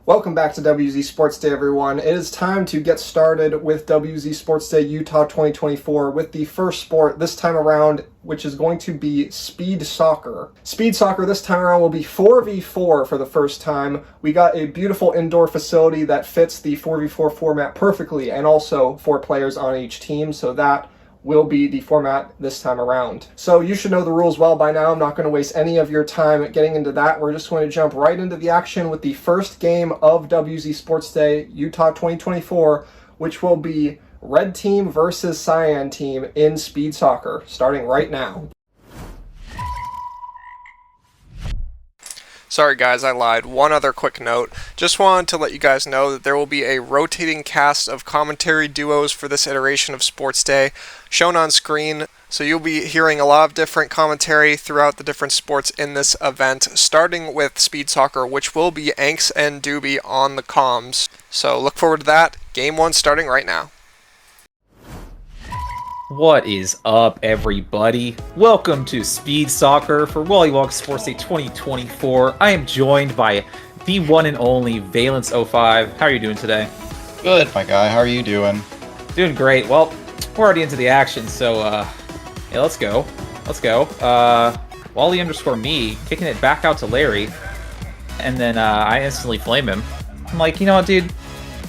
Welcome back to WZ Sports Day, everyone. It is time to get started with WZ Sports Day Utah 2024 with the first sport this time around, which is going to be speed soccer. Speed soccer this time around will be 4v4 for the first time. We got a beautiful indoor facility that fits the 4v4 format perfectly, and also 4 players on each team, so that will be the format this time around. So you should know the rules well by now. I'm not going to waste any of your time getting into that. We're just going to jump right into the action with the first game of WZ Sports Day Utah 2024, which will be Red Team versus Cyan Team in speed soccer, starting right now. Sorry guys, I lied. One other quick note. Just wanted to let you guys know that there will be a rotating cast of commentary duos for this iteration of Sports Day shown on screen. So you'll be hearing a lot of different commentary throughout the different sports in this event, starting with speed soccer, which will be Anks and Dubu on the comms. So look forward to that. Game 1 starting right now. What is up, everybody? Welcome to Speed Soccer for Wallywalk Sports Day 2024. I am joined by the one and only Valence05. How are you doing today? Good, my guy. How are you doing? Doing great. Well, we're already into the action, so yeah, let's go. Wally_me kicking it back out to Larry, and then I instantly flame him. I'm like, you know what, dude?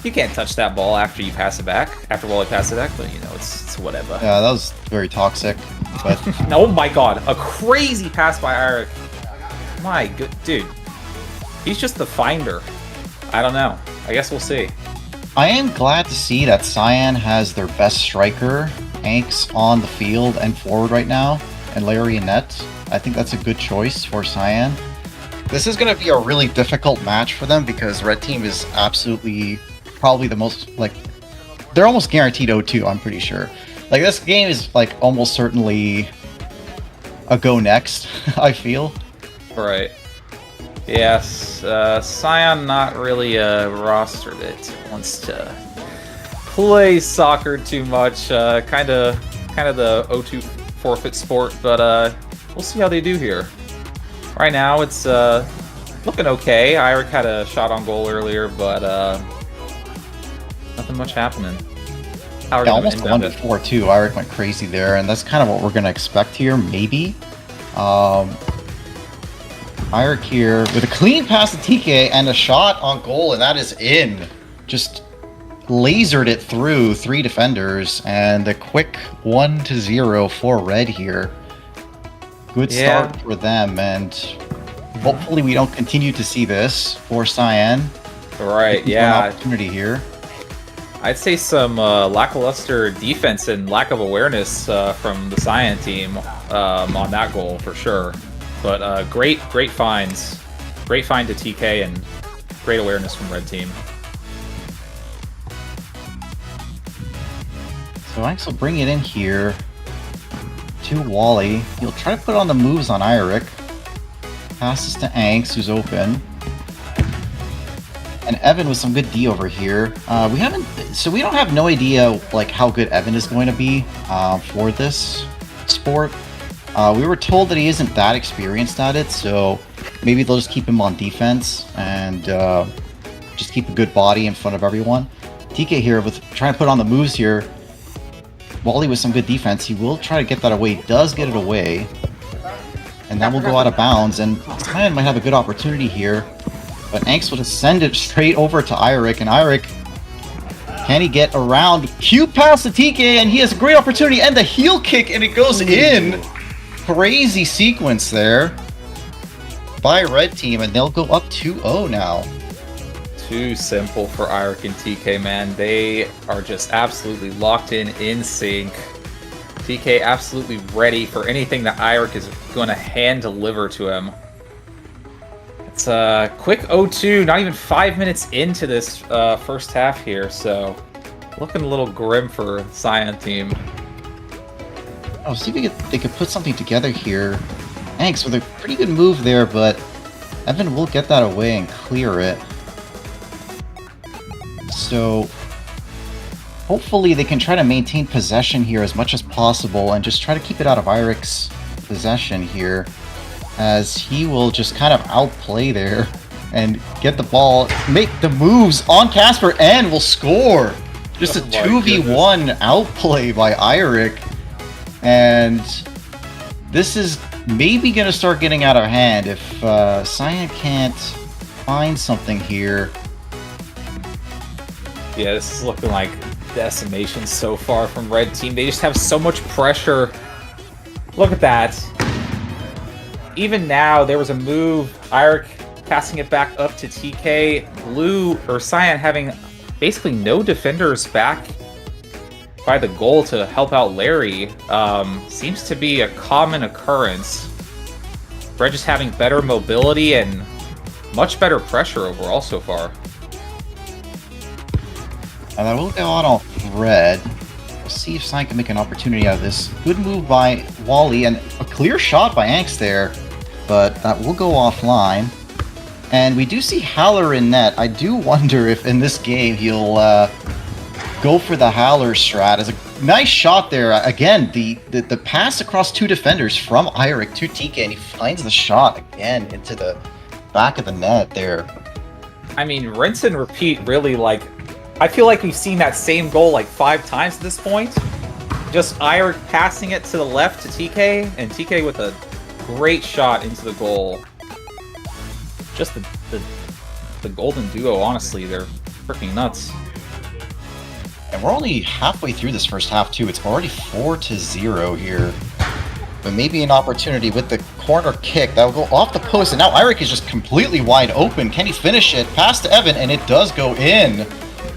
You can't touch that ball after you pass it back, after Wally passes it back, but you know, it's whatever. Yeah, that was very toxic, but... Oh my god, a crazy pass by Eric. My good, dude. He's just the finder. I don't know. I guess we'll see. I am glad to see that Cyan has their best striker, Anks, on the field and forward right now, and Larry in net. I think that's a good choice for Cyan. This is going to be a really difficult match for them because Red Team is absolutely... probably the most, like, they're almost guaranteed 0-2, I'm pretty sure. Like, this game is, like, almost certainly a go next, I feel. Right. Yes, Cyan not really a roster that wants to play soccer too much. Kind of the 0-2 forfeit sport, but we'll see how they do here. Right now, it's looking okay. Iric had a shot on goal earlier, but nothing much happening. Yeah, almost 1-4 too. Iric went crazy there, and that's kind of what we're going to expect here, maybe. Iric here with a clean pass to TK and a shot on goal, and that is in. Just lasered it through 3 defenders, and a quick 1-0 for Red here. Good start for them, and hopefully we don't continue to see this for Cyan. Right, yeah. An opportunity here. I'd say some lackluster defense and lack of awareness from the Cyan team on that goal for sure. But great finds. Great find to TK and great awareness from Red Team. So Anks will bring it in here to Wally. He'll try to put on the moves on Iric. Passes to Anks, who's open. And Evan with some good D over here. We don't have no idea like how good Evan is going to be for this sport. We were told that he isn't that experienced at it, so maybe they'll just keep him on defense and just keep a good body in front of everyone. TK here with trying to put on the moves here. Wally with some good defense. He will try to get that away. Does get it away. And that will go out of bounds. And Cyan might have a good opportunity here. But Anks will just send it straight over to Iric, and Iric, can he get around? Cute pass to TK, and he has a great opportunity, and the heel kick, and it goes in. Crazy sequence there by Red Team, and they'll go up 2-0 now. Too simple for Iric and TK, man. They are just absolutely locked in sync. TK absolutely ready for anything that Iric is going to hand deliver to him. It's a quick 0-2, not even 5 minutes into this first half here, so looking a little grim for Cyan team. I'll see if they could put something together here. Anks with a pretty good move there, but Evan will get that away and clear it. So hopefully they can try to maintain possession here as much as possible and just try to keep it out of Iric's possession here, as he will just kind of outplay there and get the ball, make the moves on Casper, and will score. Just a 2v1 outplay by Eirik. And this is maybe going to start getting out of hand if Cyan can't find something here. Yeah, this is looking like decimation so far from Red Team. They just have so much pressure. Look at that. Even now, there was a move. Eirik passing it back up to TK. Blue, or Cyan, having basically no defenders back by the goal to help out Larry. Seems to be a common occurrence. Red just having better mobility and much better pressure overall so far. And I will go out on Red. We'll see if Cyan can make an opportunity out of this. Good move by Wally, and a clear shot by Angst there, but that will go offline. And we do see Haller in net. I do wonder if in this game he'll go for the Haller strat. As a nice shot there. Again, the pass across two defenders from Eirik to TK, and he finds the shot again into the back of the net there. I mean, rinse and repeat, really. Like, I feel like we've seen that same goal like 5 times at this point. Just Eirik passing it to the left to TK, and TK with a great shot into the goal. Just the golden duo, honestly, they're freaking nuts. And we're only halfway through this first half too. It's already 4-0 here. But maybe an opportunity with the corner kick that will go off the post, and now Eirik is just completely wide open. Can he finish it? Pass to Evan, and it does go in.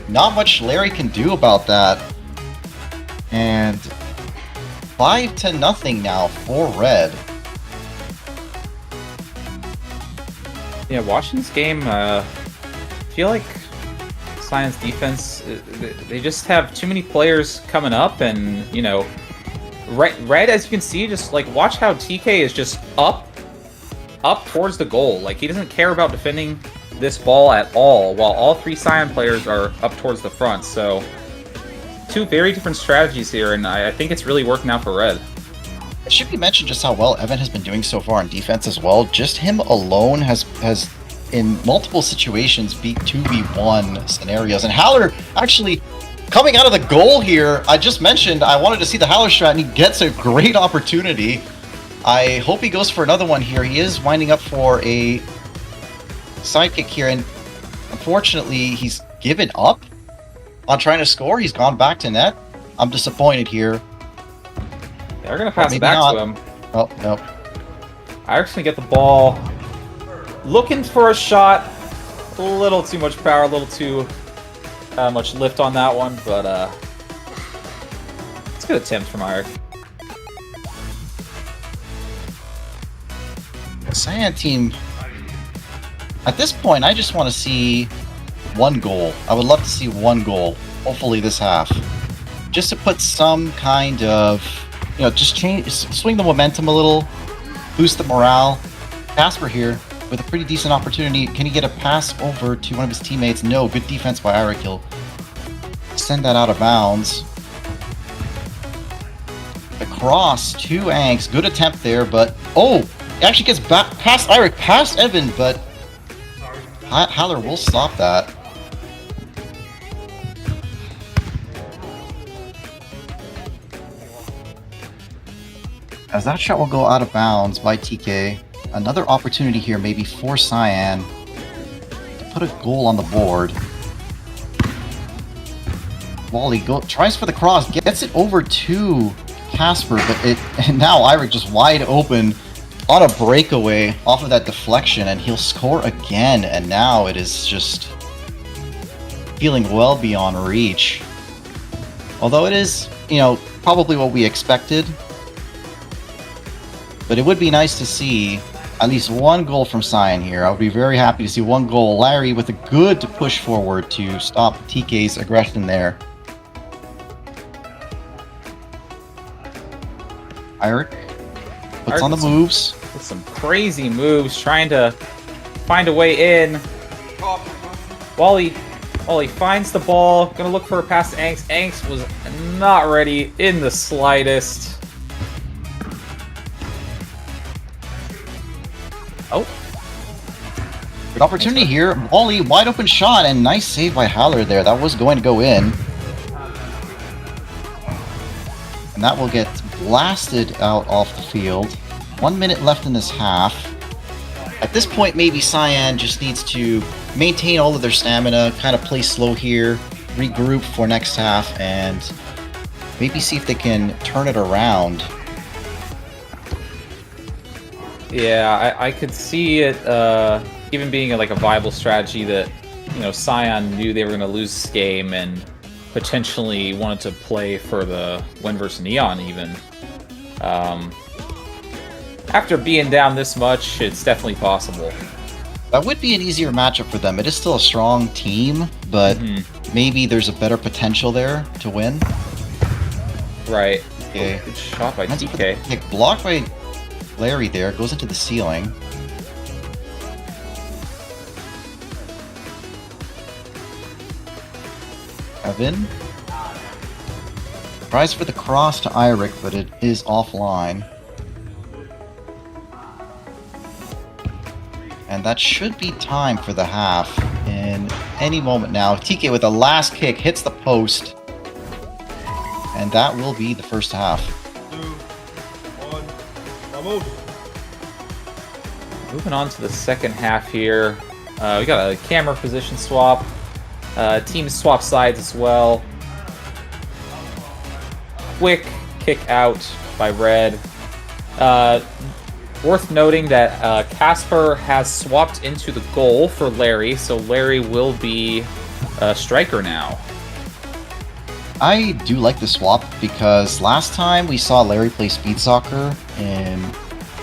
Not much Larry can do about that. And 5-0 now for Red. Yeah, watching this game, I feel like Cyan's defense, they just have too many players coming up, and, you know, Red, as you can see, just, like, watch how TK is just up towards the goal. Like, he doesn't care about defending this ball at all, while all 3 Cyan players are up towards the front. So, 2 very different strategies here, and I think it's really working out for Red. It should be mentioned just how well Evan has been doing so far on defense as well. Just him alone has in multiple situations beat 2v1 scenarios. And Haller actually coming out of the goal here. I just mentioned I wanted to see the Haller strat, and he gets a great opportunity. I hope he goes for another one here. He is winding up for a sidekick here, and unfortunately he's given up on trying to score. He's gone back to net. I'm disappointed here. They're going to pass it back to him. Oh, no. Eirik's going to get the ball. Looking for a shot. A little too much power, a little too much lift on that one, but it's a good attempt from Eirik. The Cyan team, at this point, I just want to see one goal. I would love to see one goal, hopefully this half. Just to put some kind of, you know, just swing the momentum a little, boost the morale. Casper here with a pretty decent opportunity. Can he get a pass over to one of his teammates? No, good defense by Eirik. He'll send that out of bounds. The cross to Angst. Good attempt there, but oh, he actually gets back past Eirik, past Evan, but Haller will stop that. As that shot will go out of bounds by TK. Another opportunity here maybe for Cyan to put a goal on the board. Wally tries for the cross, gets it over to Casper, but and now Eirik just wide open on a breakaway off of that deflection, and he'll score again, and now it is just feeling well beyond reach. Although it is, you know, probably what we expected. But it would be nice to see at least one goal from Cyan here. I would be very happy to see one goal. Larry with a good push forward to stop TK's aggression there. Eirik puts on the moves. With some crazy moves, trying to find a way in. Wally finds the ball, gonna look for a pass to Angst. Angst was not ready in the slightest. Oh. Good opportunity here. Wally, wide open shot, and nice save by Haller there. That was going to go in. And that will get blasted out off the field. 1 minute left in this half. At this point, maybe Cyan just needs to maintain all of their stamina, kind of play slow here, regroup for next half, and maybe see if they can turn it around. Yeah, I could see it even being like a viable strategy that, you know, Cyan knew they were going to lose this game and potentially wanted to play for the win versus Neon even. After being down this much, it's definitely possible. That would be an easier matchup for them. It is still a strong team, but maybe there's a better potential there to win. Right. Okay. Good shot by TK. Like, blocked by Larry there, goes into the ceiling. Evan. Tries for the cross to Eirik, but it is offline. And that should be time for the half in any moment now. TK with a last kick hits the post. And that will be the first half. 2, 1, vamos! Moving on to the second half here. We got a camera position swap. Teams swap sides as well. Quick kick out by Red. Worth noting that Casper has swapped into the goal for Larry, so Larry will be a striker now. I do like the swap because last time we saw Larry play speed soccer in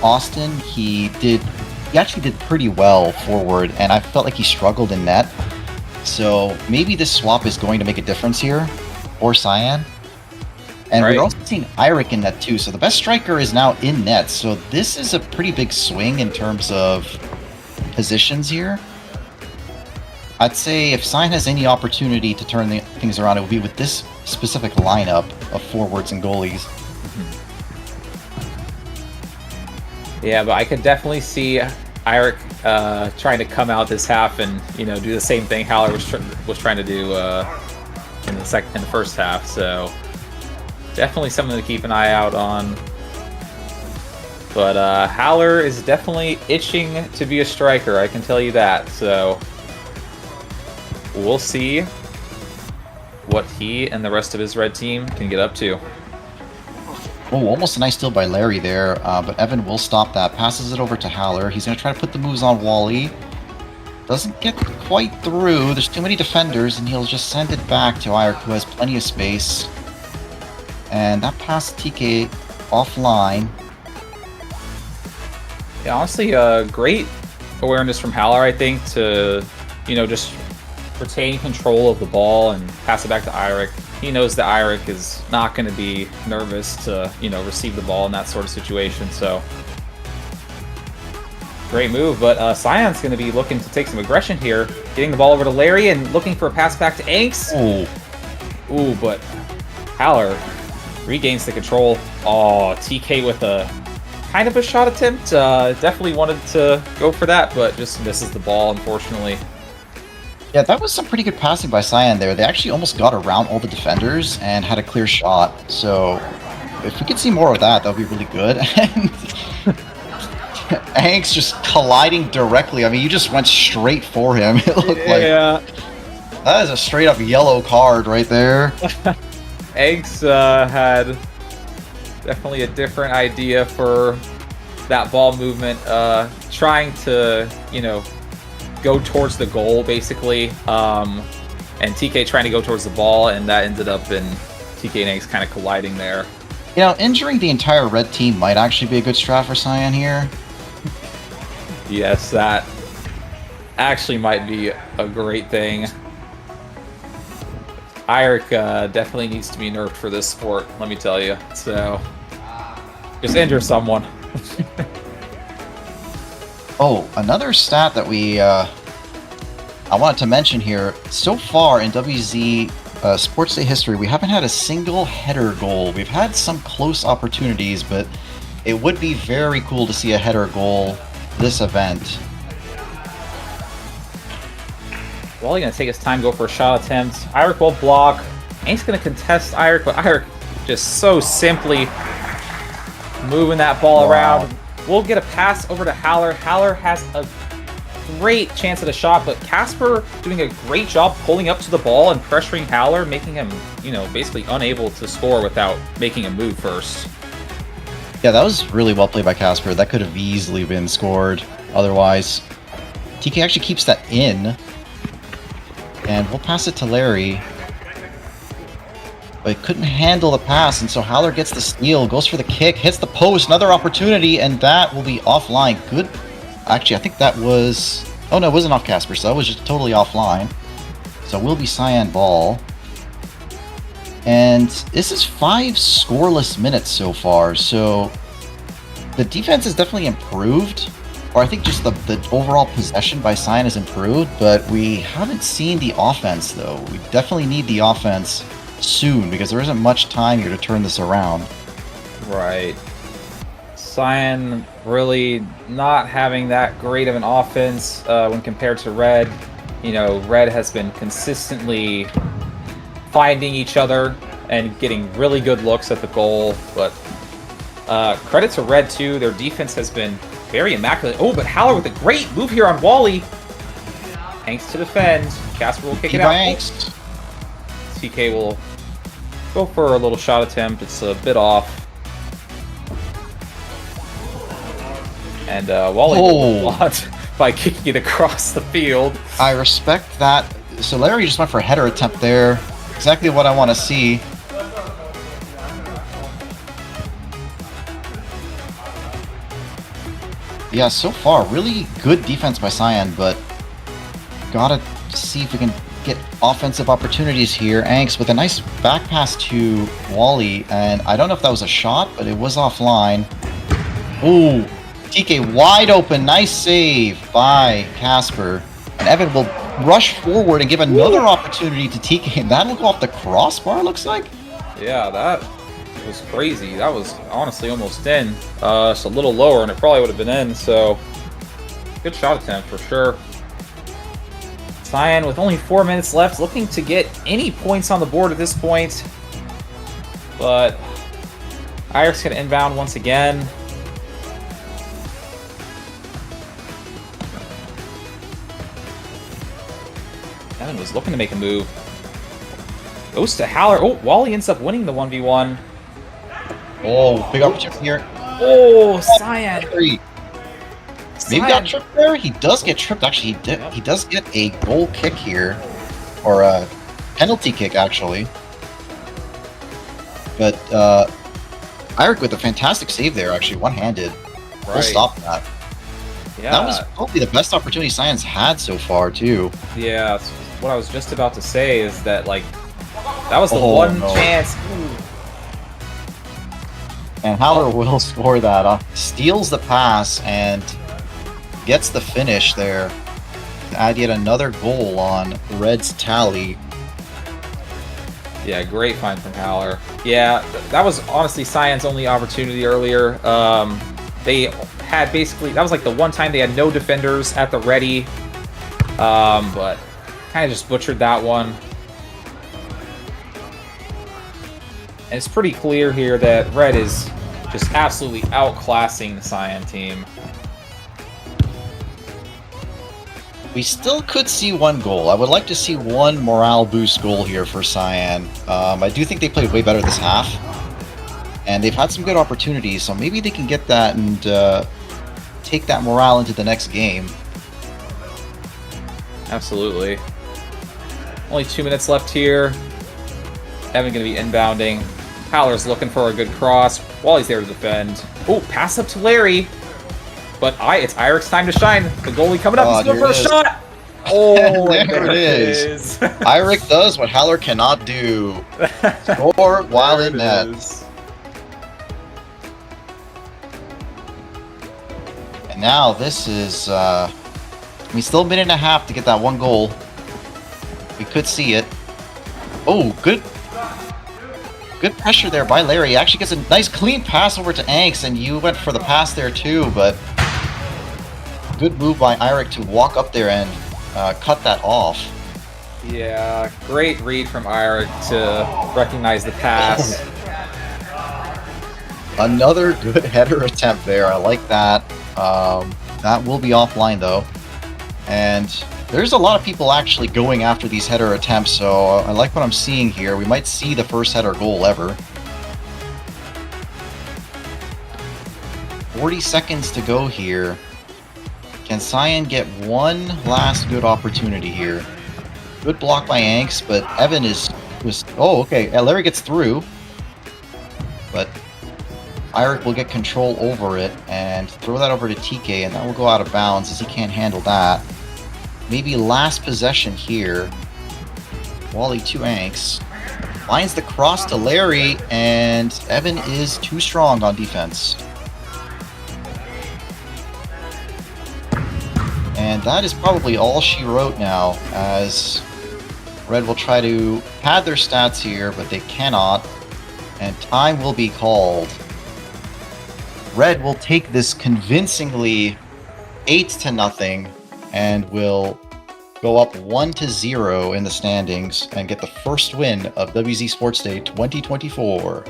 Austin, he actually did pretty well forward, and I felt like he struggled in net. So maybe this swap is going to make a difference here for Cyan. And Right. we're also seeing Eirik in net too, so the best striker is now in net. So this is a pretty big swing in terms of positions here. I'd say if Cyan has any opportunity to turn things around, it would be with this specific lineup of forwards and goalies. Yeah, but I could definitely see Eirik trying to come out this half and, you know, do the same thing Haller was trying to do in the first half. So definitely something to keep an eye out on. But Haller is definitely itching to be a striker, I can tell you that. So we'll see what he and the rest of his red team can get up to. Oh, almost a nice steal by Larry there, but Evan will stop that. Passes it over to Haller. He's going to try to put the moves on Wally. Doesn't get quite through. There's too many defenders, and he'll just send it back to Eirik, who has plenty of space. And that pass TK offline. Yeah, honestly, great awareness from Haller, I think, to, you know, just retain control of the ball and pass it back to Eirik. He knows that Eirik is not going to be nervous to, you know, receive the ball in that sort of situation, so great move. But Cyan's going to be looking to take some aggression here, getting the ball over to Larry and looking for a pass back to Anks. Ooh, but Haller regains the control. Oh, TK with a kind of a shot attempt. Definitely wanted to go for that, but just misses the ball, unfortunately. Yeah, that was some pretty good passing by Cyan there. They actually almost got around all the defenders and had a clear shot. So if we could see more of that, that would be really good. And Anks just colliding directly. I mean, you just went straight for him. It looked like that is a straight up yellow card right there. Anks had definitely a different idea for that ball movement, trying to, you know, go towards the goal, basically, and TK trying to go towards the ball, and that ended up in TK and Anks kind of colliding there. You know, injuring the entire red team might actually be a good strat for Cyan here. Yes, that actually might be a great thing. Eirik definitely needs to be nerfed for this sport, let me tell you. So, just injure someone. Oh, another stat that I wanted to mention here. So far in WZ Sports Day history, we haven't had a single header goal. We've had some close opportunities, but it would be very cool to see a header goal this event. Wally gonna take his time, go for a shot attempt. Iric will block. Ank's gonna contest Iric, but Iric just so simply moving that ball around. We'll get a pass over to Haller. Haller has a great chance at a shot, but Casper doing a great job pulling up to the ball and pressuring Haller, making him, you know, basically unable to score without making a move first. Yeah, that was really well played by Casper. That could have easily been scored otherwise. TK actually keeps that in. And we'll pass it to Larry. But couldn't handle the pass, and so Haller gets the steal, goes for the kick, hits the post, another opportunity, and that will be offline. Good. Actually, I think that was... Oh, no, it wasn't off Casper, so that was just totally offline. So it will be Cyan ball. And this is 5 scoreless minutes so far, so the defense has definitely improved. Or I think just the overall possession by Cyan has improved, but we haven't seen the offense, though. We definitely need the offense soon, because there isn't much time here to turn this around. Right. Cyan really not having that great of an offense when compared to Red. You know, Red has been consistently finding each other and getting really good looks at the goal, but credit to Red too. Their defense has been very immaculate. Oh, but Haller with a great move here on Wally. Hanks to defend. Casper will kick it out. Hanks. TK will go for a little shot attempt. It's a bit off. And Wally will block by kicking it across the field. I respect that. So Larry just went for a header attempt there. Exactly what I want to see. Yeah, so far, really good defense by Cyan, but gotta see if we can get offensive opportunities here. Anks with a nice back pass to Wally, and I don't know if that was a shot, but it was offline. Ooh, TK wide open, nice save by Casper. And Evan will rush forward and give another opportunity to TK, and that'll go off the crossbar, looks like? Yeah, that was crazy. That was honestly almost in. It's a little lower, and it probably would have been in, so good shot attempt for sure. Cyan with only 4 minutes left, looking to get any points on the board at this point. But Iric's going to inbound once again. Evan was looking to make a move. Goes to Haller. Oh, Wally ends up winning the 1v1. Oh, big opportunity here. Oh, Cyan. Maybe got tripped there? He does get tripped. Actually, he does get a goal kick here. Or a penalty kick, actually. But, Iric with a fantastic save there, actually, one-handed. Right. We'll stop that. Yeah. That was probably the best opportunity Cyan's had so far, too. Yeah, that's what I was just about to say is that, like, that was the one chance. And Haller will score that. Steals the pass and gets the finish there. To add yet another goal on Red's tally. Yeah, great find from Haller. Yeah, that was honestly Cyan's only opportunity earlier. They had basically, that was like the one time they had no defenders at the ready. But kind of just butchered that one. And it's pretty clear here that Red is just absolutely outclassing the Cyan team. We still could see one goal. I would like to see one morale boost goal here for Cyan. I do think they played way better this half. And they've had some good opportunities, so maybe they can get that and take that morale into the next game. Absolutely. Only 2 minutes left here. Evan going to be inbounding. Haller's looking for a good cross. Wally's there to defend. Oh, pass up to Larry. But it's Iric's time to shine. The goalie coming up. He's going for a shot. Oh, there it is. Iric does what Haller cannot do. Score while in net. And now this is, still a minute and a half to get that one goal. We could see it. Oh, good pressure there by Larry. He actually gets a nice clean pass over to Anks, and you went for the pass there too, but good move by Iric to walk up there and cut that off. Yeah, great read from Ira to recognize the pass. Another good header attempt there. I like that. That will be offline though. And there's a lot of people actually going after these header attempts, so I like what I'm seeing here. We might see the first header goal ever. 40 seconds to go here. Can Cyan get one last good opportunity here? Good block by Anks, but Evan was... Oh, okay. Larry gets through. But Eirik will get control over it and throw that over to TK, and that will go out of bounds as he can't handle that. Maybe last possession here. Wally to Anks. Finds the cross to Larry, and Evan is too strong on defense. And that is probably all she wrote now, as Red will try to pad their stats here, but they cannot, and time will be called. Red will take this convincingly 8-0 and will go up 1-0 in the standings and get the first win of WZ Sports Day 2024.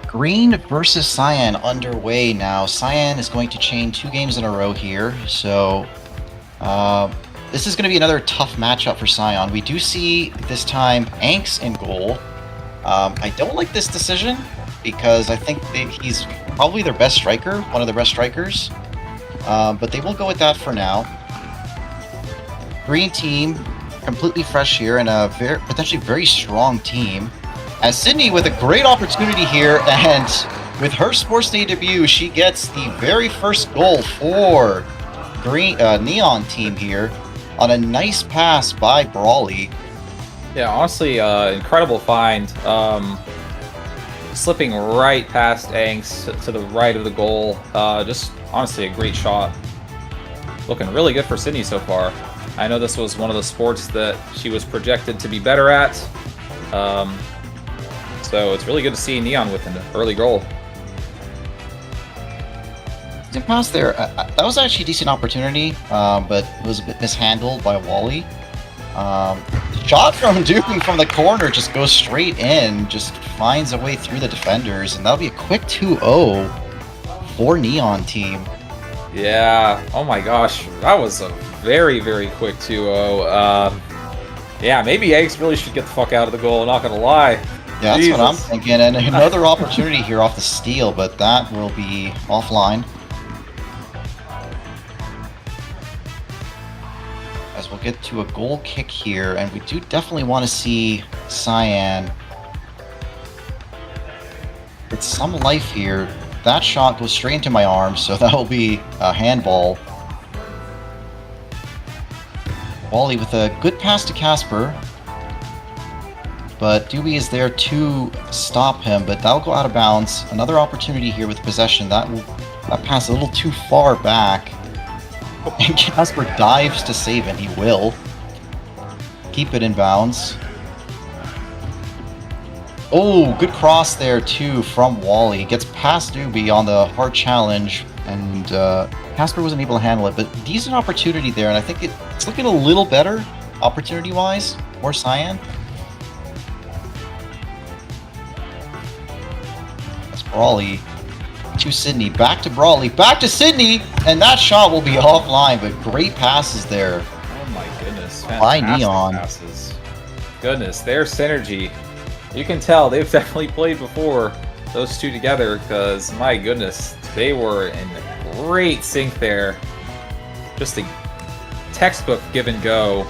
Green versus Cyan underway now. Cyan is going to chain 2 games in a row here, so this is going to be another tough matchup for Cyan. We do see this time Anks in goal. I don't like this decision because I think he's probably their best striker, one of the best strikers, but they will go with that for now. Green team, completely fresh here and a potentially very strong team. As Sydney with a great opportunity here, and with her Sports Day debut, she gets the very first goal for Neon team here on a nice pass by Brawley. Yeah, honestly, incredible find. Slipping right past Anks to the right of the goal. Just honestly a great shot. Looking really good for Sydney so far. I know this was one of the sports that she was projected to be better at. So it's really good to see Neon with an early goal. Didn't pass there. That was actually a decent opportunity, but it was a bit mishandled by Wally. Shot from Dubu from the corner just goes straight in, just finds a way through the defenders, and that'll be a quick 2-0 for Neon team. Yeah, oh my gosh, that was a very, very quick 2-0. Yeah, maybe Eggs really should get the fuck out of the goal, not gonna lie. Yeah, that's Jesus. what I'm thinking. And another opportunity here off the steal, but that will be offline. As we'll get to a goal kick here, and we do definitely want to see Cyan get some life here. That shot goes straight into my arm, so that will be a handball. Wally with a good pass to Casper. But Dubu is there to stop him, but that'll go out of bounds. Another opportunity here with possession. That pass a little too far back. And Casper dives to save it. He will. Keep it in bounds. Oh, good cross there too from Wally. Gets past Dubu on the hard challenge, and Casper wasn't able to handle it. But decent opportunity there, and I think it's looking a little better opportunity-wise for Cyan. Brawley to Sydney, back to Brawley, back to Sydney, and that shot will be offline, but great passes there. Oh my goodness, By fantastic Neon. passes. Goodness, their synergy. You can tell they've definitely played before, those two together, because my goodness, they were in great sync there. Just a textbook give and go.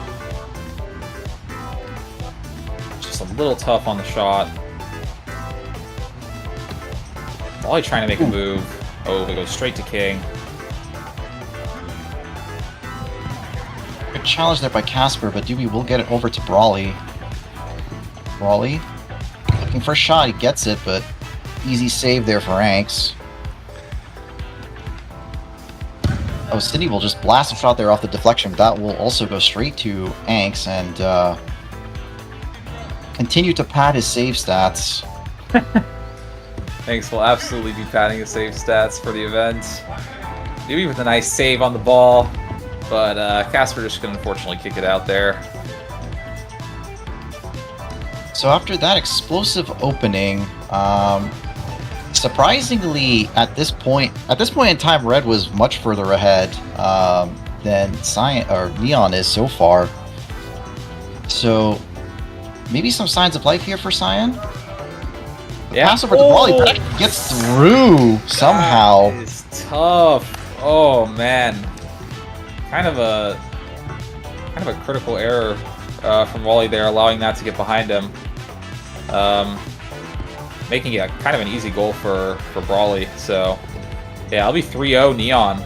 Just a little tough on the shot. Probably trying to make a move. Oh, we go straight to King. Good challenge there by Casper, but Dubu will get it over to Brawley. Brawley looking for a shot, he gets it, but Easy save there for Anks. Oh, Sydney will just blast a shot there off the deflection. That will also go straight to Anks and continue to pad his save stats. Thanks will absolutely be padding his save stats for the event. Dubu with a nice save on the ball, but Casper just gonna unfortunately kick it out there. So after that explosive opening, surprisingly at this point in time, Red was much further ahead than Cyan or Neon is so far. So maybe some signs of life here for Cyan. Yeah. Pass over to Brawley, but actually gets through somehow. That is tough. Oh man, kind of a critical error from Wally there, allowing that to get behind him, making it kind of an easy goal for Brawley. So yeah, I'll be 3-0 Neon.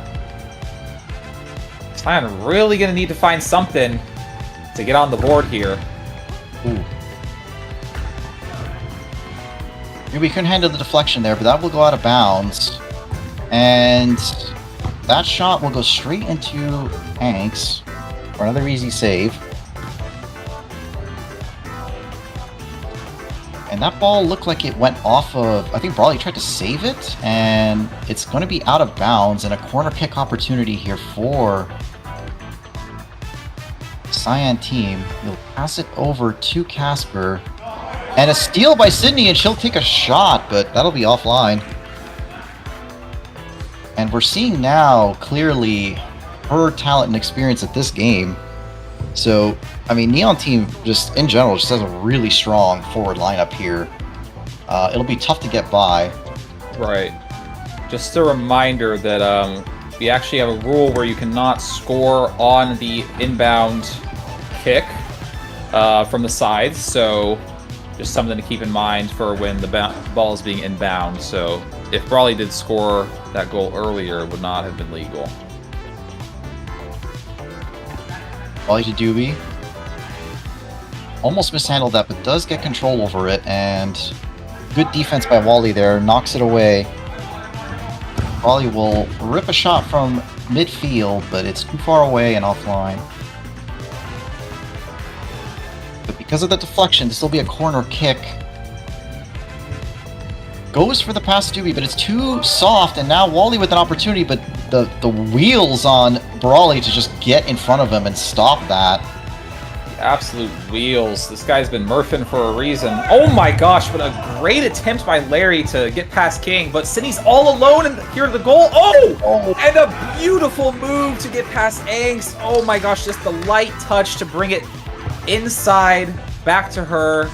Cyan really gonna need to find something to get on the board here. Ooh. We couldn't handle the deflection there, but that will go out of bounds. And that shot will go straight into Anks for another easy save. And that ball looked like it went off of... I think Brawley tried to save it, and it's going to be out of bounds, and a corner kick opportunity here for Cyan team. He'll pass it over to Casper. And a steal by Sydney, and she'll take a shot, but that'll be offline. And we're seeing now, clearly, her talent and experience at this game. So, I mean, Neon team, just in general, just has a really strong forward lineup here. It'll be tough to get by. Right. Just a reminder that we actually have a rule where you cannot score on the inbound kick from the sides, so... just something to keep in mind for when the ball is being inbound. So if Brawley did score that goal earlier, it would not have been legal. Brawley to Dubu. Almost mishandled that, but does get control over it. And good defense by Wally there. Knocks it away. Brawley will rip a shot from midfield, but it's too far away and offline. Because of the deflection, this will be a corner kick. Goes for the pass to Dubu, but it's too soft, and now Wally with an opportunity, but the wheels on Brawley to just get in front of him and stop that. The absolute wheels. This guy's been murphing for a reason. Oh my gosh, what a great attempt by Larry to get past King, but Sydney's all alone, and here the goal. Oh! And a beautiful move to get past Angs. Oh my gosh, just the light touch to bring it inside, back to her,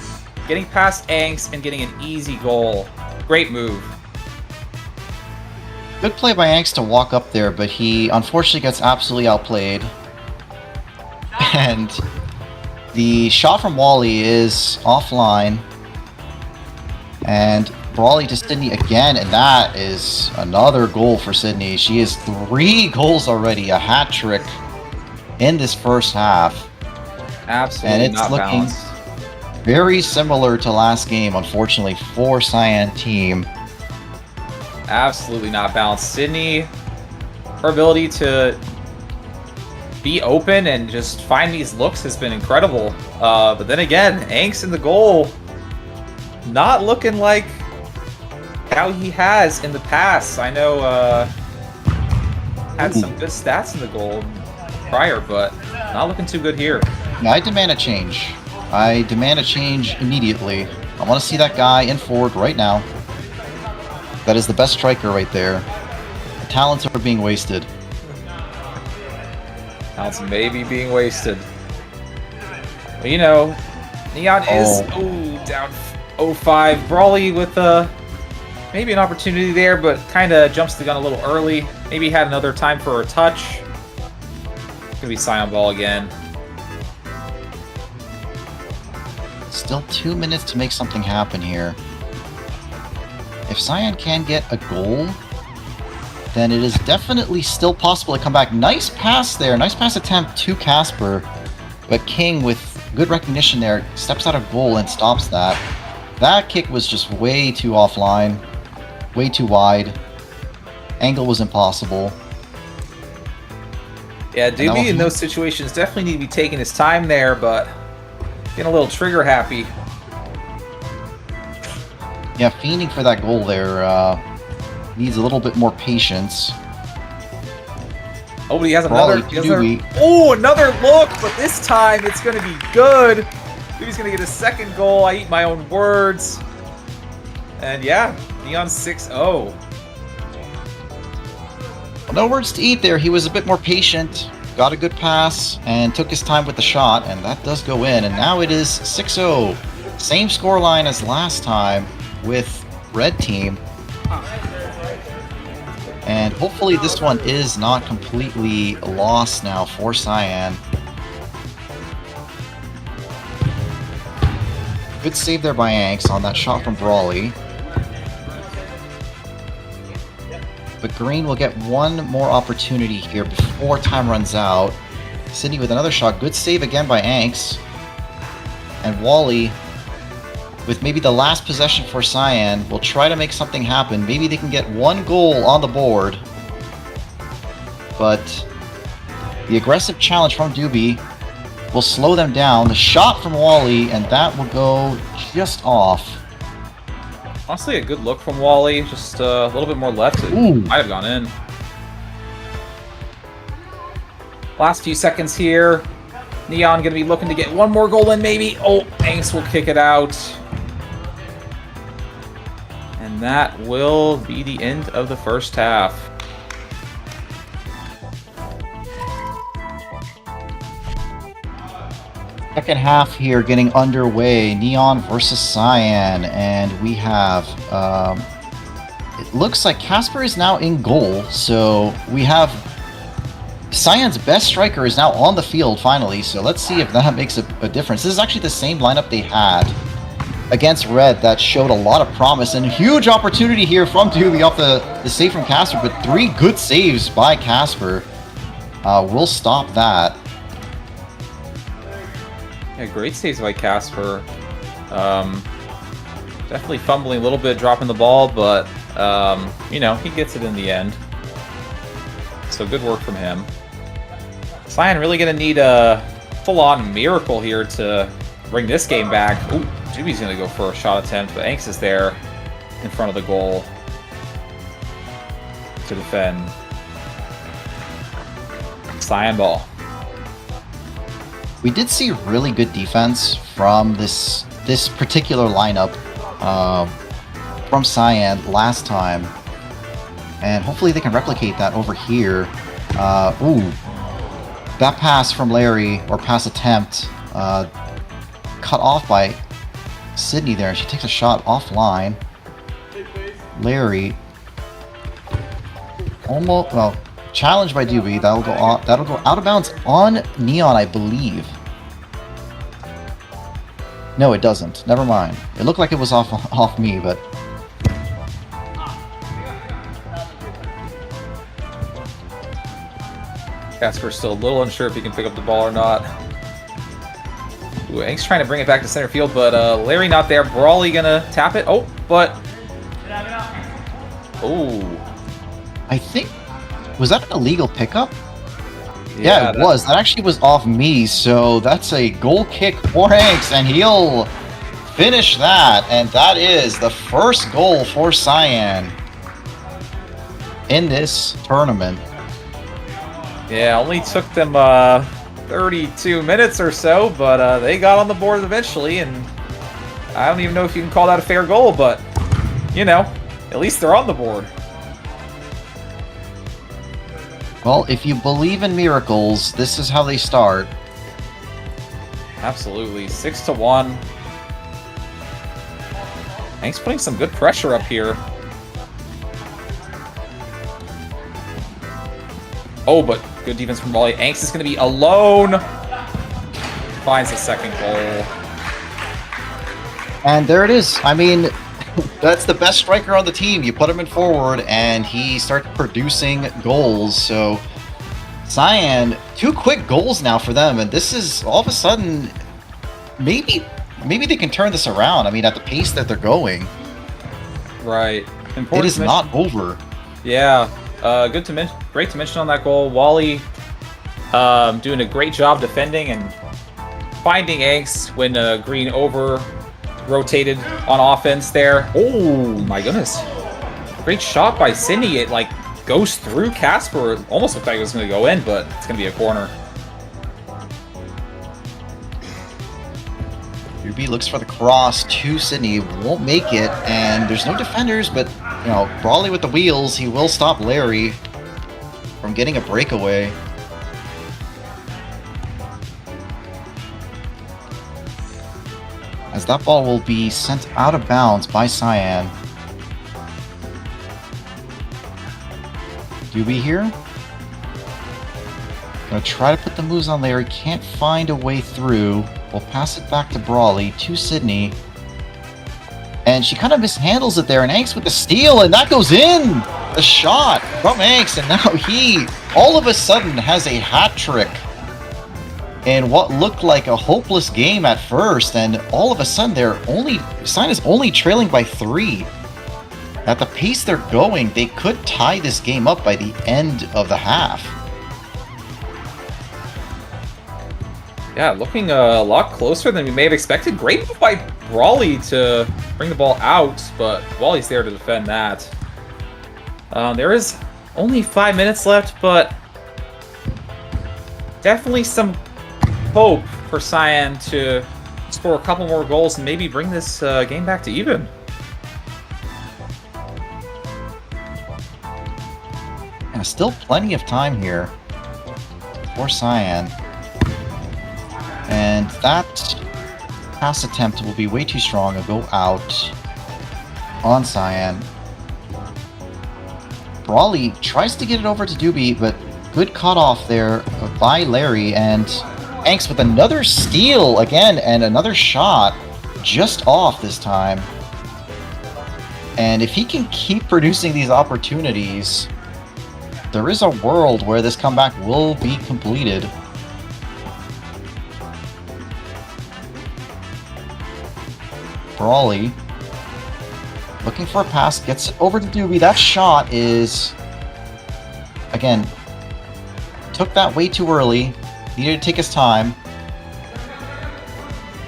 getting past Anks and getting an easy goal. Great move. Good play by Anks to walk up there, but he unfortunately gets absolutely outplayed. And the shot from Wally is offline. And Brawley to Sydney again, and that is another goal for Sydney. She has 3 goals already, a hat trick in this first half. Absolutely, and it's not looking balanced. very similar to last game, unfortunately, for Cyan team. Absolutely not balanced. Sydney, her ability to be open and just find these looks has been incredible. But then again, Anks in the goal, not looking like how he has in the past. I know had some good stats in the goal prior, but not looking too good here. I demand a change. I demand a change immediately. I want to see that guy in forward right now. That is the best striker right there. The talents are being wasted. Talents may be being wasted. Well, you know, Neon is down 0-5. Brawley with maybe an opportunity there, but kind of jumps the gun a little early. Maybe had another time for a touch. Gonna be Cyan ball again. Still 2 minutes to make something happen here. If Cyan can get a goal, then it is definitely still possible to come back. Nice pass there. Nice pass attempt to Casper. But King, with good recognition there, steps out of goal and stops that. That kick was just way too offline. way too wide. Angle was impossible. Yeah, Dubu in those situations definitely need to be taking his time there, but getting a little trigger happy. Yeah, fiending for that goal there needs a little bit more patience. Oh, but he has another. Dubu. Oh, another look, but this time it's going to be good. Dubu's going to get a second goal. I eat my own words. And yeah, Neon 6-0. No words to eat there. He was a bit more patient, got a good pass, and took his time with the shot, and that does go in. And now it is 6-0. Same scoreline as last time with Red Team. And hopefully this one is not completely lost now for Cyan. Good save there by Anx on that shot from Brawley. But Green will get one more opportunity here before time runs out. Sydney with another shot. Good save again by Anx. And Wally, with maybe the last possession for Cyan, will try to make something happen. Maybe they can get one goal on the board. But the aggressive challenge from Dubu will slow them down. The shot from Wally, and that will go just off. Honestly, a good look from Wally. Just a little bit more left. It might have gone in. Last few seconds here. Neon going to be looking to get one more goal in, maybe. Oh, Anx will kick it out. And that will be the end of the first half. Second half here getting underway. Neon versus Cyan, and we have it looks like Casper is now in goal, so we have Cyan's best striker is now on the field finally, so let's see if that makes a difference. This is actually the same lineup they had against Red that showed a lot of promise, and huge opportunity here from Dubu off the save from Casper, but 3 good saves by Casper will stop that. Yeah, great saves by Casper. Definitely fumbling a little bit, dropping the ball, but, you know, he gets it in the end. So good work from him. Cyan really going to need a full-on miracle here to bring this game back. Ooh, Juby's going to go for a shot attempt, but Anx is there in front of the goal to defend. Cyan ball. We did see really good defense from this particular lineup from Cyan last time, and hopefully they can replicate that over here. Ooh, that pass from Larry, or pass attempt, cut off by Sydney there. She takes a shot offline. Larry, almost, well, challenged by Dubu. That'll go out of bounds on Neon, I believe. No, it doesn't. Never mind. It looked like it was off me, but Casper's still a little unsure if he can pick up the ball or not. Ooh, Hank's trying to bring it back to center field, but Larry not there. Brawley gonna tap it. Oh, but... Oh. I think... Was that an illegal pickup? Yeah, it was. That actually was off me, so that's a goal kick for Hanks, and he'll finish that, and that is the first goal for Cyan in this tournament. Yeah, only took them 32 minutes or so, but they got on the board eventually, and I don't even know if you can call that a fair goal, but, you know, at least they're on the board. Well, if you believe in miracles, this is how they start. Absolutely. 6-1. Hank's putting some good pressure up here. Oh, but good defense from Wally. Anx is going to be alone. Finds the second goal. And there it is. I mean, that's the best striker on the team. You put him in forward, and he starts producing goals. So, Cyan, 2 quick goals now for them, and this is all of a sudden maybe they can turn this around. I mean, at the pace that they're going. Right. It is not over. Yeah, great to mention on that goal. Wally doing a great job defending and finding Angst when Green over rotated on offense there. Oh my goodness. Great shot by Sydney. It like goes through Casper. It almost looked like it was going to go in, but it's going to be a corner. Dubu looks for the cross to Sydney, won't make it, and there's no defenders, but, you know, Brawley with the wheels, he will stop Larry from getting a breakaway. As that ball will be sent out of bounds by Cyan. Dubu here. Gonna try to put the moves on Larry, can't find a way through. We'll pass it back to Brawley, to Sydney. And she kind of mishandles it there, and Angst with the steal, and that goes in! The shot from Angst, and now he, all of a sudden, has a hat trick in what looked like a hopeless game at first, and all of a sudden, Cyan is only trailing by 3. At the pace they're going, they could tie this game up by the end of the half. Yeah, looking a lot closer than we may have expected. Great move by Brawley to bring the ball out, but Wally's there to defend that. There is only 5 minutes left, but definitely some hope for Cyan to score a couple more goals and maybe bring this game back to even. And still plenty of time here for Cyan. And that pass attempt will be way too strong. It'll go out on Cyan. Brawley tries to get it over to Dubu, but good cutoff there by Larry. And Angst with another steal again, and another shot just off this time. And if he can keep producing these opportunities, there is a world where this comeback will be completed. Brawley looking for a pass, gets it over to Dubu. That shot is, again, took that way too early. Needed to take his time.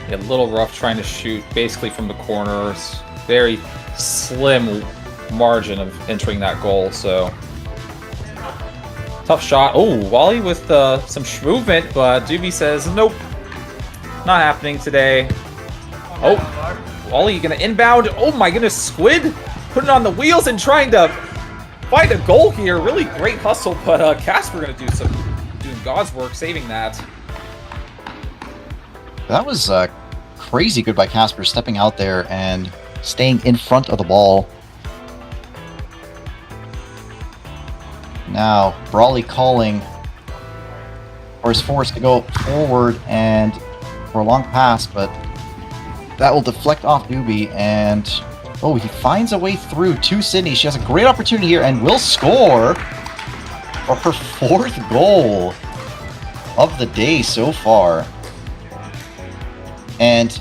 Yeah, a little rough trying to shoot basically from the corners. Very slim margin of entering that goal, so tough shot. Oh, Wally with some movement, but Dubu says, nope, not happening today. Oh, Wally gonna inbound. Oh my goodness, Squid putting on the wheels and trying to find a goal here. Really great hustle, but Casper gonna doing God's work saving that. That was crazy good by Casper, stepping out there and staying in front of the ball. Now, Brawley calling for his force to go forward and for a long pass, but that will deflect off Dubu, and oh, he finds a way through to Sydney. She has a great opportunity here and will score for her 4th goal of the day so far. And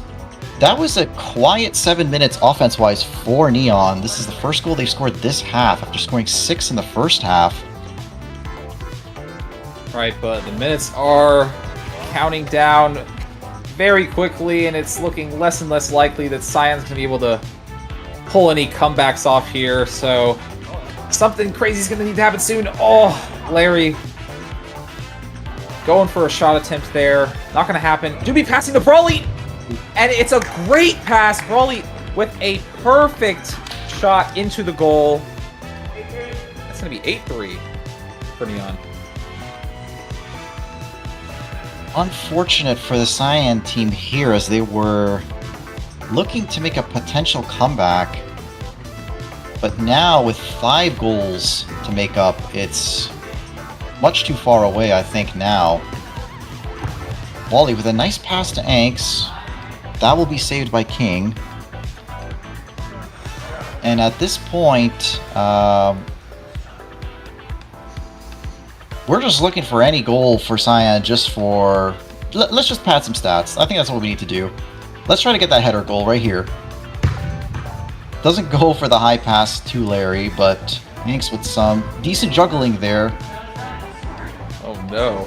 that was a quiet 7 minutes offense-wise for Neon. This is the first goal they've scored this half after scoring 6 in the first half. Right, but the minutes are counting down very quickly, and it's looking less and less likely that Cyan's going to be able to pull any comebacks off here, so something crazy is going to need to happen soon. Oh, Larry going for a shot attempt there. Not going to happen. Dubu passing to Brawley, and it's a great pass. Brawley with a perfect shot into the goal. That's going to be 8-3 for Neon. Unfortunate for the Cyan team here, as they were looking to make a potential comeback. But now with 5 goals to make up, it's much too far away, I think, now. Wally with a nice pass to Angst. That will be saved by King. And at this point, we're just looking for any goal for Cyan, just for... Let's just pad some stats. I think that's what we need to do. Let's try to get that header goal right here. Doesn't go for the high pass to Larry, but Hanks with some decent juggling there. Oh no.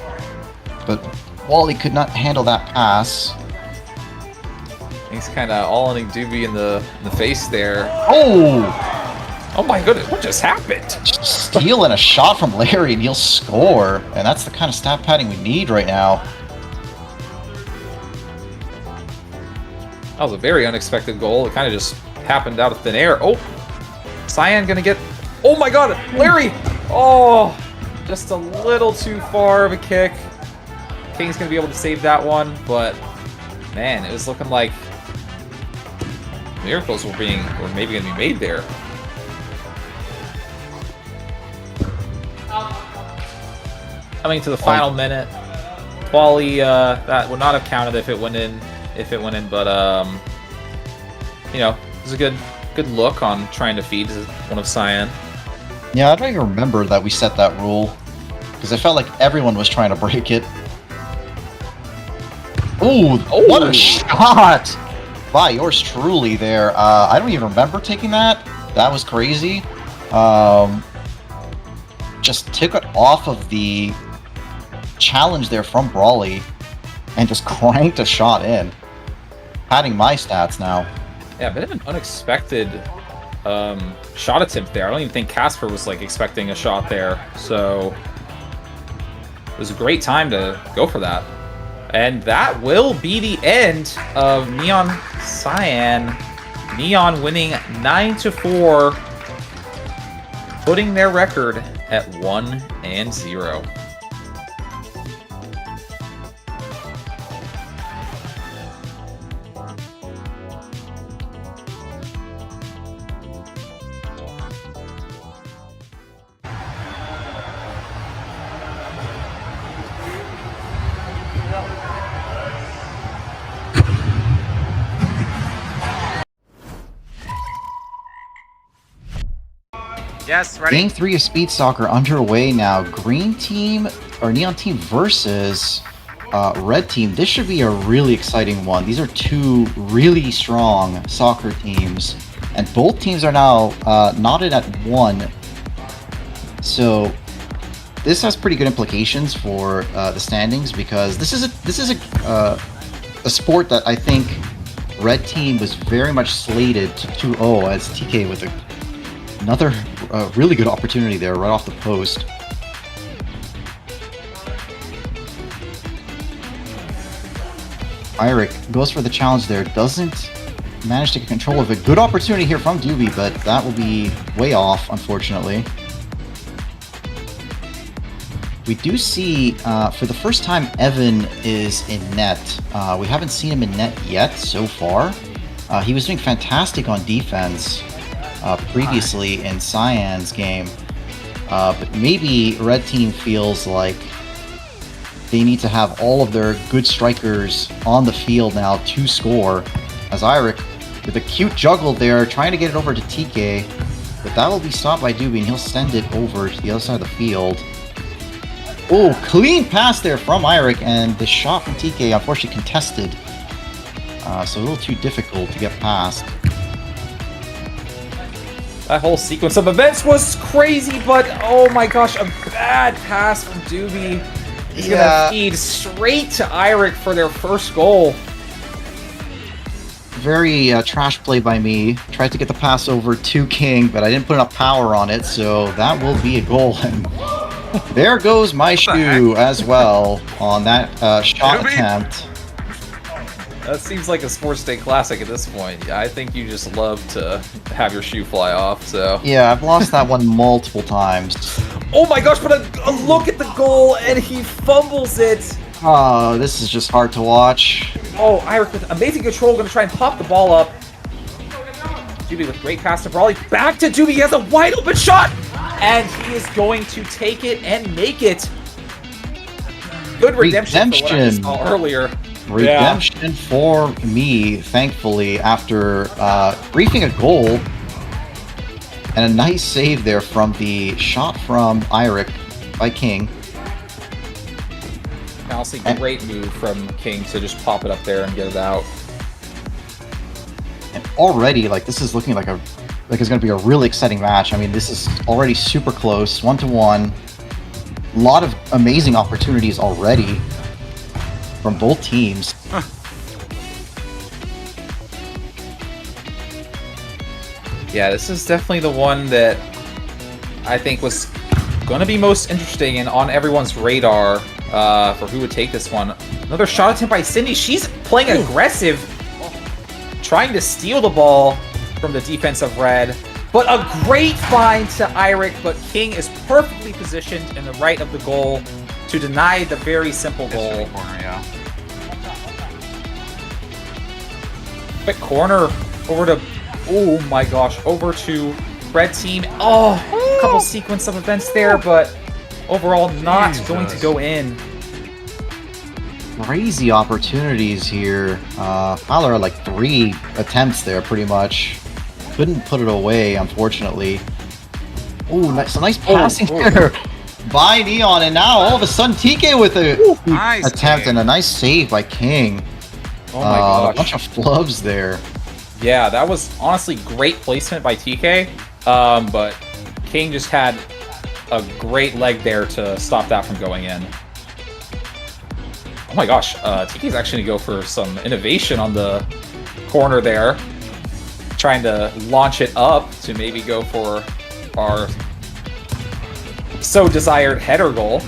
But Wally could not handle that pass. He's kind of all-in Dubu in the face there. Oh! Oh my goodness, what just happened? Steal and a shot from Larry and he'll score. And that's the kind of stat padding we need right now. That was a very unexpected goal. It kind of just happened out of thin air. Oh! Cyan gonna get... Oh my god! Larry! Oh! Just a little too far of a kick. King's gonna be able to save that one, but... Man, it was looking like... miracles were maybe gonna be made there. Coming to the final minute. Wally, that would not have counted if it went in, but you know, it was a good look on trying to feed one of Cyan. Yeah, I don't even remember that we set that rule, because I felt like everyone was trying to break it. Ooh, what a shot by yours truly there. I don't even remember taking that. That was crazy. Just took it off of the challenge there from Brawley and just cranked a shot in. Padding my stats now. Yeah, a bit of an unexpected shot attempt there. I don't even think Casper was like expecting a shot there, so it was a great time to go for that. And that will be the end of Neon Cyan. Neon winning 9-4, putting their record at 1-0. Yes, ready? Game 3 of Speed Soccer underway now. Green team, or Neon team versus Red team. This should be a really exciting one. These are two really strong soccer teams, and both teams are now knotted at 1. So this has pretty good implications for the standings, because this is a sport that I think Red team was very much slated to 2-0, as TK with another really good opportunity there right off the post. Eirik goes for the challenge there, doesn't manage to get control of it. Good opportunity here from Dubu, but that will be way off, unfortunately. We do see, for the first time, Evan is in net. We haven't seen him in net yet so far. He was doing fantastic on defense previously in Cyan's game, but maybe Red Team feels like they need to have all of their good strikers on the field now to score, as Eirik with a cute juggle there trying to get it over to TK, but that will be stopped by Dubu and he'll send it over to the other side of the field. Oh, clean pass there from Eirik, and the shot from TK unfortunately contested, so a little too difficult to get past. That whole sequence of events was crazy, but oh my gosh, a bad pass from Dubu. He's gonna feed straight to Eirik for their first goal. Very trash play by me. Tried to get the pass over to King, but I didn't put enough power on it, so that will be a goal. And there goes my shoe as well on that shot attempt. That seems like a Sports Day classic at this point. I think you just love to have your shoe fly off, so... Yeah, I've lost that one multiple times. Oh my gosh, but a look at the goal, and he fumbles it! Oh, this is just hard to watch. Oh, Eirik with amazing control, gonna try and pop the ball up. Dubu with great pass to Brawley. Back to Dubu, he has a wide open shot! And he is going to take it and make it. Good redemption. For what I just saw earlier. Redemption for me, thankfully, after briefing a goal. And a nice save there from the shot from Eirik by King. Honestly, great move from King to just pop it up there and get it out. already, like, this is looking like it's going to be a really exciting match. I mean, this is already super close, 1-1. A lot of amazing opportunities already from both teams. Yeah, this is definitely the one that I think was going to be most interesting and on everyone's radar for who would take this one. Another shot attempt by Cindy. She's playing aggressive, trying to steal the ball from the defense of Red. But a great find to Iric, but King is perfectly positioned in the right of the goal to deny the very simple goal. Corner, yeah. Quick corner over to, oh my gosh, over to Red team. Oh, a couple sequence of events there, but overall not going to go in. Crazy opportunities here. Fowler had like 3 attempts there, pretty much. Couldn't put it away, unfortunately. Ooh, some nice passing there by Neon, and now all of a sudden TK with a Nice attempt King. and a nice save by King. Oh my gosh. A bunch of flubs there. Yeah, that was honestly great placement by TK, but King just had a great leg there to stop that from going in. Oh my gosh, TK's actually going to go for some innovation on the corner there. Trying to launch it up to maybe go for our so desired header goal.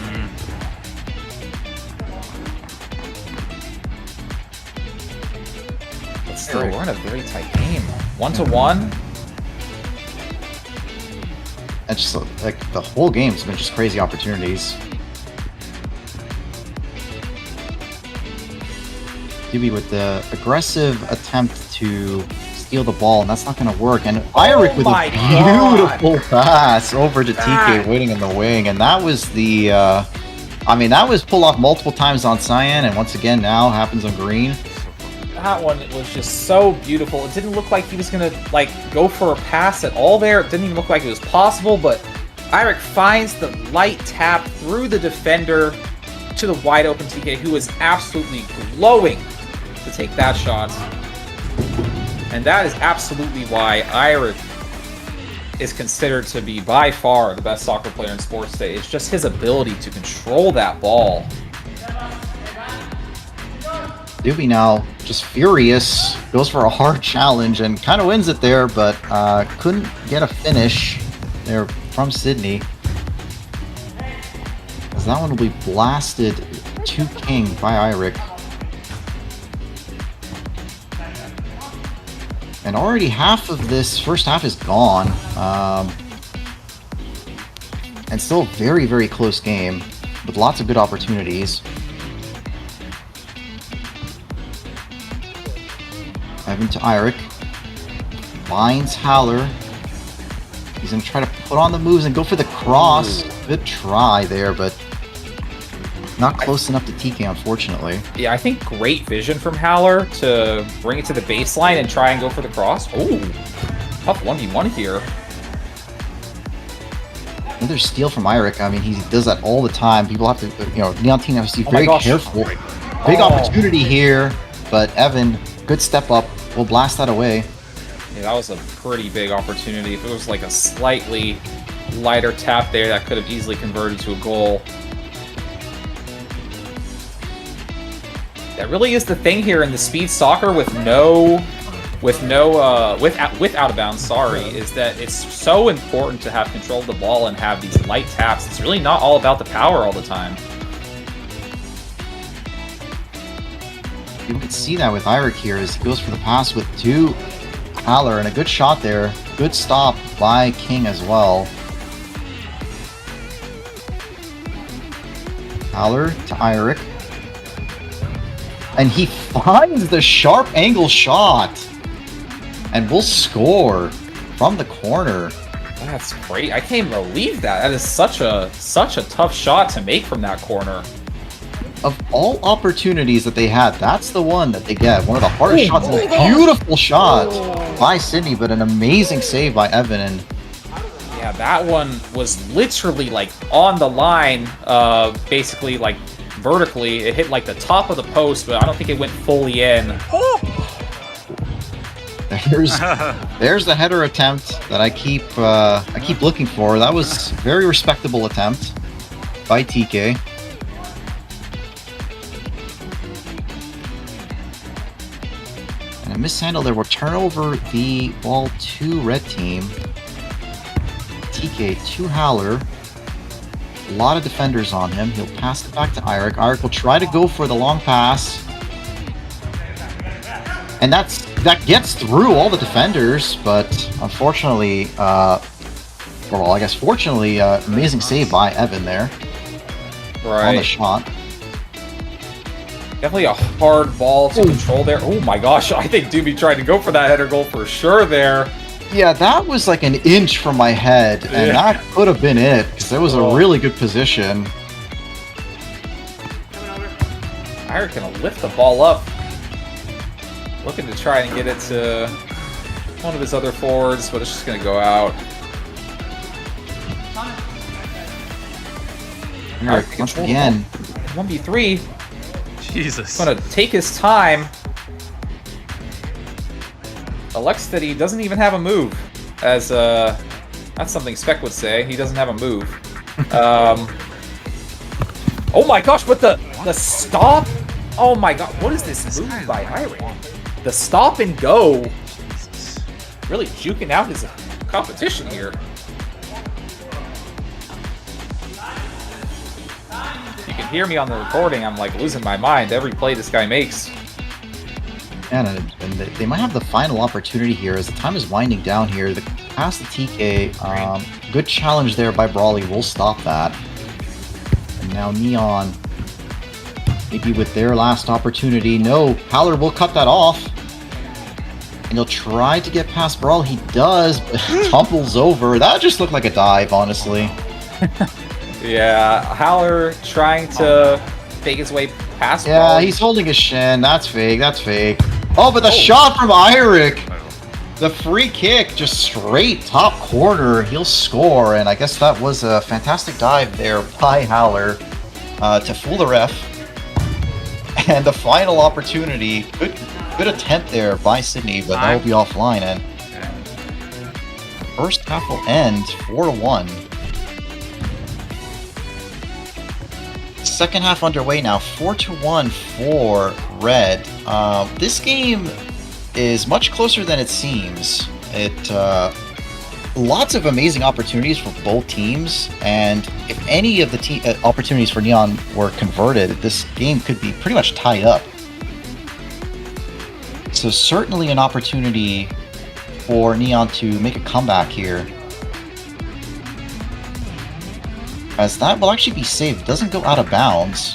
But still, we're in a very tight game. 1-1. It's just like the whole game's been just crazy opportunities. Dubu with the aggressive attempt to steal the ball, and that's not going to work. And Iric with a beautiful pass over to TK waiting in the wing, and that was the, I mean, that was pulled off multiple times on Cyan, and once again now happens on green. That one was just so beautiful. It didn't look like he was gonna like go for a pass at all there. It didn't even look like it was possible, but Iric finds the light tap through the defender to the wide open TK, who is absolutely glowing to take that shot. And that is absolutely why Iric is considered to be by far the best soccer player in sports today. It's just his ability to control that ball. Dubu now just furious, goes for a hard challenge and kind of wins it there, but couldn't get a finish there from Sydney. As that one will be blasted to King by Iric. And already half of this first half is gone. And still a very, very close game with lots of good opportunities. Evan to Iric. Finds Haller. He's going to try to put on the moves and go for the cross. Good try there, but not close enough to TK, unfortunately. Yeah, I think great vision from Haller to bring it to the baseline and try and go for the cross. Oh, tough 1v1 here. Another steal from Iric. I mean, he does that all the time. People have to, you know, Neon Team has to be very careful. Big opportunity here, but Evan, good step up. We'll blast that away. Yeah, that was a pretty big opportunity. If it was like a slightly lighter tap there, that could have easily converted to a goal. That really is the thing here in the speed soccer with out of bounds, sorry, is that it's so important to have control of the ball and have these light taps. It's really not all about the power all the time. You can see that with Iric here as he goes for the pass with to Haller, and a good shot there. Good stop by King as well. Haller to Iric. And he finds the sharp angle shot. And will score from the corner. That's great. I can't even believe that. That is such a tough shot to make from that corner. Of all opportunities that they had, that's the one that they get. One of the hardest shots. And a beautiful shot by Sydney, but an amazing save by Evan. And yeah, that one was literally like on the line, basically like vertically. It hit like the top of the post, but I don't think it went fully in. There's the header attempt that I keep looking for. That was a very respectable attempt by TK. And a mishandle there will turn over the ball to red team. TK to Howler. A lot of defenders on him. He'll pass it back to Eirik. Eirik will try to go for the long pass. And that gets through all the defenders, but unfortunately, well, I guess fortunately, amazing save by Evan there on the shot. Definitely a hard ball to control there. Oh my gosh, I think Dubu tried to go for that header goal for sure there. Yeah, that was like an inch from my head, and that could have been it, because it was a really good position. Eirik gonna lift the ball up. Looking to try and get it to one of his other forwards, but it's just going to go out. Eirik, once again. 1v3. Jesus. Going to take his time. Alexsteady doesn't even have a move. As, that's something Spec would say. He doesn't have a move. Oh my gosh, but the stop? Oh my god, what is this move by Eirik? The stop and go, really juking out his competition here. You can hear me on the recording. I'm like losing my mind every play this guy makes. And they might have the final opportunity here as the time is winding down here. The pass to TK, good challenge there by Brawley. Will stop that. And now Neon, maybe with their last opportunity. No, Howler will cut that off. And he'll try to get past Brawl. He does, but tumbles over. That just looked like a dive, honestly. Yeah, Howler trying to fake his way past Brawl. Yeah, he's holding his shin. That's fake. That's fake. Oh, but the shot from Eirik. The free kick, just straight top corner. He'll score. And I guess that was a fantastic dive there by Howler to fool the ref. And the final opportunity, good attempt there by Sydney, but that will be offline. And first half will end 4-1. Second half underway now, 4-1 for Red. This game is much closer than it seems. Lots of amazing opportunities for both teams, and if any of the opportunities for Neon were converted, this game could be pretty much tied up. So certainly an opportunity for Neon to make a comeback here, as that will actually be saved. It doesn't go out of bounds.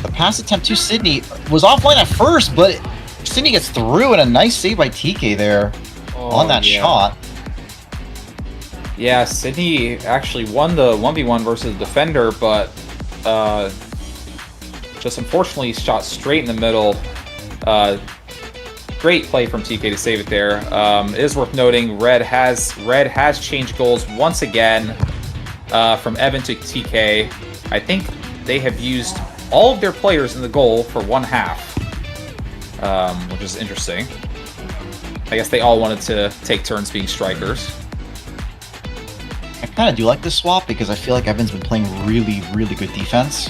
The pass attempt to Sydney was offline at first, but Sydney gets through, and a nice save by TK there on that shot. Yeah, Sydney actually won the 1v1 versus the defender, but just unfortunately shot straight in the middle. Great play from TK to save it there. It is worth noting Red has changed goals once again from Evan to TK. I think they have used all of their players in the goal for one half, which is interesting. I guess they all wanted to take turns being strikers. I kind of do like this swap because I feel like Evan's been playing really, really good defense.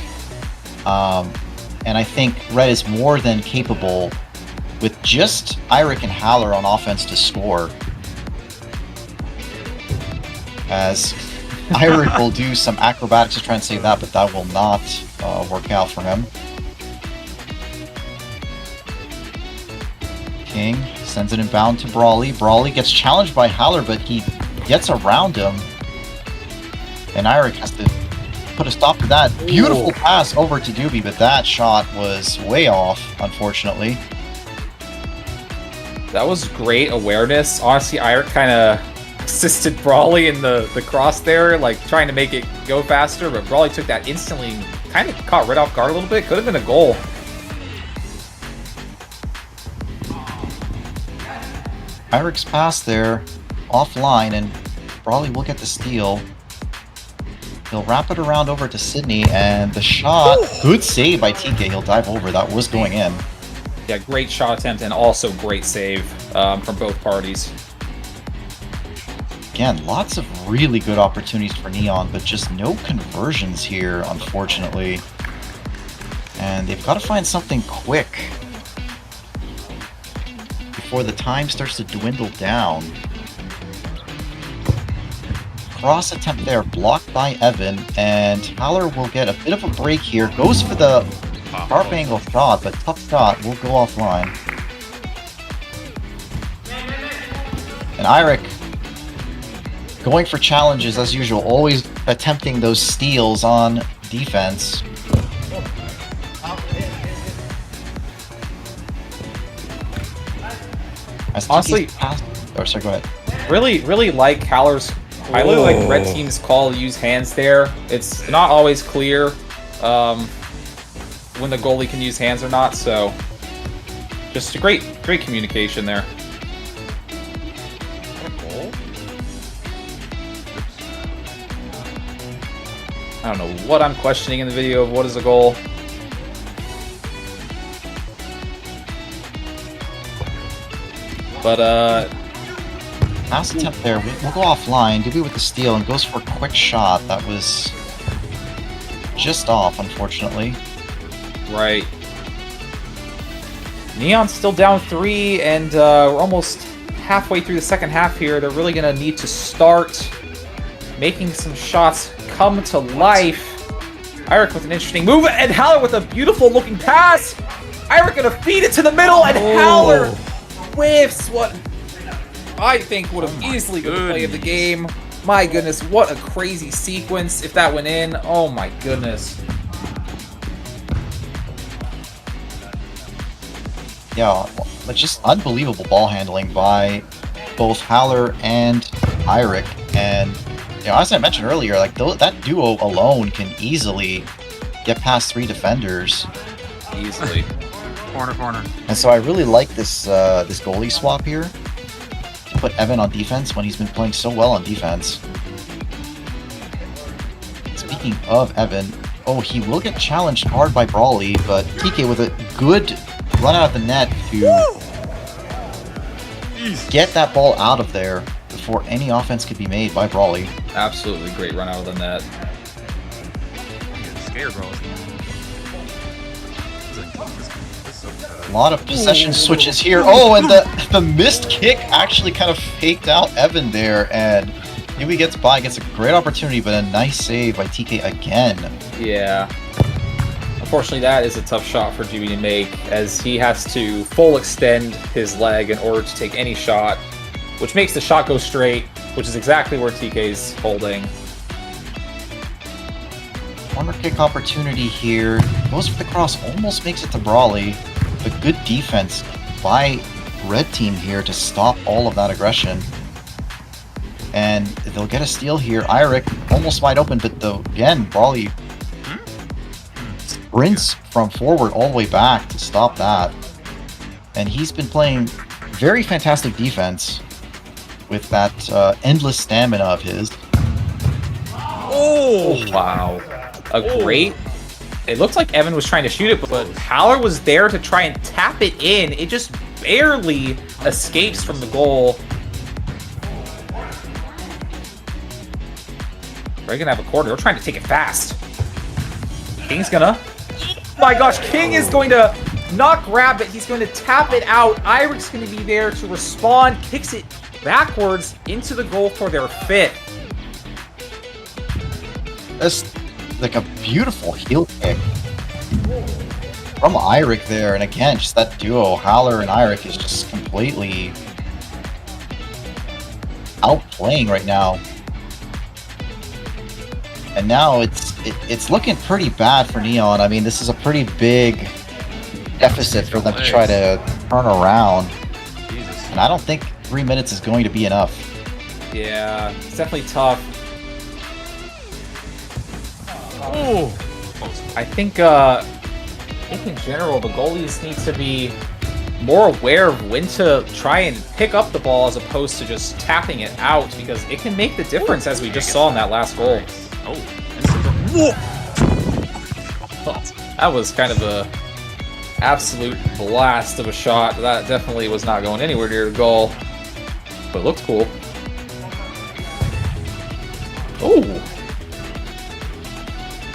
And I think Red is more than capable with just Eirik and Howler on offense to score. As Eirik will do some acrobatics to try and save that, but that will not work out for him. King sends it inbound to Brawley. Brawley gets challenged by Howler, but he gets around him. And Eirik has to put a stop to that. Beautiful pass over to Dubu, but that shot was way off, unfortunately. That was great awareness. Honestly, Eirik kind of assisted Brawley in the cross there, like trying to make it go faster, but Brawley took that instantly and kind of caught Red off guard a little bit. Could have been a goal. Eirik's pass there, offline, and Brawley will get the steal. He'll wrap it around over to Sydney, and the shot, good save by TK. He'll dive over. That was going in. Yeah, great shot attempt and also great save from both parties. Again, lots of really good opportunities for Neon, but just no conversions here, unfortunately. And they've got to find something quick before the time starts to dwindle down. Cross attempt there, blocked by Evan, and Haller will get a bit of a break here. Goes for the sharp angle shot, but tough shot will go offline. And Eirik going for challenges as usual, always attempting those steals on defense. Honestly, oh, sorry, go ahead. Really like Haller's. I really like Red Team's call to use hands there. It's not always clear when the goalie can use hands or not, so just a great communication there. I don't know what I'm questioning in the video of what is a goal. But last attempt there, we'll go offline. Dubu with the steal and goes for a quick shot. That was just off, unfortunately. Right. Neon's still down 3, and we're almost halfway through the second half here. They're really going to need to start making some shots come to life. Eirik with an interesting move, and Haller with a beautiful looking pass. Eirik going to feed it to the middle, and Haller whiffs what I think would have easily been the play of the game. My goodness, what a crazy sequence if that went in. Oh my goodness. Yeah, but just unbelievable ball handling by both Haller and Eirik. And you know, as I mentioned earlier, like that duo alone can easily get past 3 defenders. Easily. Corner. And so I really like this this goalie swap here. To put Evan on defense when he's been playing so well on defense. Speaking of Evan, oh, he will get challenged hard by Brawley, but TK with a good run out of the net to get that ball out of there before any offense could be made by Brawley. Absolutely great run out of the net. I'm getting scared, bro. A lot of possession switches here. Oh, and the missed kick actually kind of faked out Evan there, and maybe gets by, gets a great opportunity, but a nice save by TK again. Yeah. Unfortunately, that is a tough shot for Dubu to make, as he has to full extend his leg in order to take any shot, which makes the shot go straight, which is exactly where TK's holding. Corner kick opportunity here. Goes for the cross, almost makes it to Brawley. But good defense by Red Team here to stop all of that aggression. And they'll get a steal here. Eirik almost wide open, but again, Brawley sprints from forward all the way back to stop that. And he's been playing very fantastic defense with that endless stamina of his. Oh, wow. Great. It looked like Evan was trying to shoot it, but Haller was there to try and tap it in. It just barely escapes from the goal. They're gonna have a corner. They're trying to take it fast. King's gonna... Oh my gosh, King is going to not grab it. He's going to tap it out. Eirik's going to be there to respond. Kicks it backwards into the goal for their 5th. That's like a beautiful heel kick from Eirik there. And again, just that duo, Haller and Eirik, is just completely outplaying right now. And now it's looking pretty bad for Neon. I mean, this is a pretty big deficit for them to try to turn around. Jesus. And I don't think 3 minutes is going to be enough. Yeah, it's definitely tough. Oh! I think in general, the goalies need to be more aware of when to try and pick up the ball as opposed to just tapping it out, because it can make the difference, as we just saw in that last goal. Oh. That was kind of a absolute blast of a shot. That definitely was not going anywhere near the goal, but it looked cool. Oh!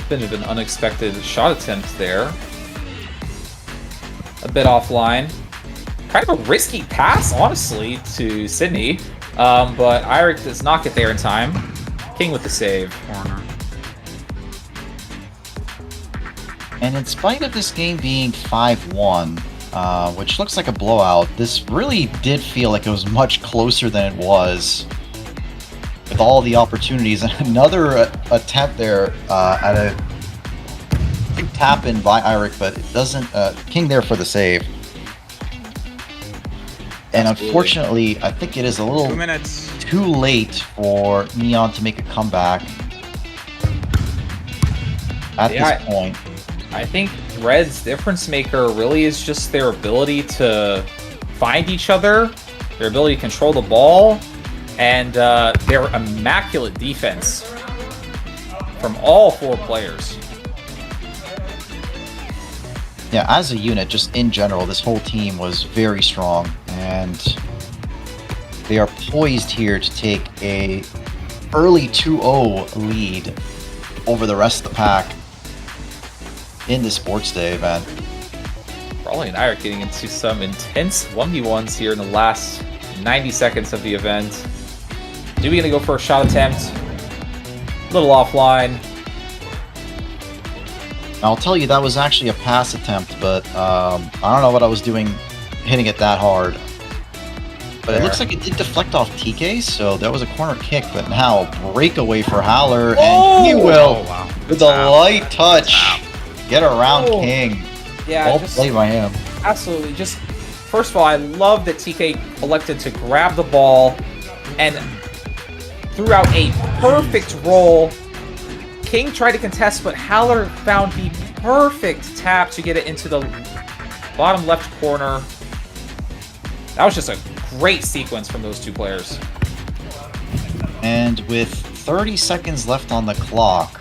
Bit of an unexpected shot attempt there. A bit offline. Kind of a risky pass, honestly, to Sydney, but Eirik does not get there in time. King with the save. Corner. And in spite of this game being 5-1, which looks like a blowout, this really did feel like it was much closer than it was. With all the opportunities, and another attempt there at a big tap in by Eirik, but it doesn't. King there for the save. And Absolutely. Unfortunately, I think it is a little 2 minutes. too late for Neon to make a comeback at Yeah, this point. I think Red's difference maker really is just their ability to find each other, their ability to control the ball, and their immaculate defense from all 4 players. Yeah, as a unit, just in general, this whole team was very strong, and they are poised here to take a early 2-0 lead over the rest of the pack in the Sports Day event. Raleigh and Eirik getting into some intense 1v1s here in the last 90 seconds of the event. Dubu gonna go for a shot attempt. A little offline. I'll tell you, that was actually a pass attempt, but I don't know what I was doing hitting it that hard. But it looks like it did deflect off TK, so that was a corner kick, but now breakaway for Howler, and he will, Oh, wow. with a light touch, get around King. Yeah, Well just played by him. absolutely. Just first of all, I love that TK elected to grab the ball and threw out a perfect roll. King tried to contest, but Howler found the perfect tap to get it into the bottom left corner. That was just a great sequence from those 2 players. And with 30 seconds left on the clock,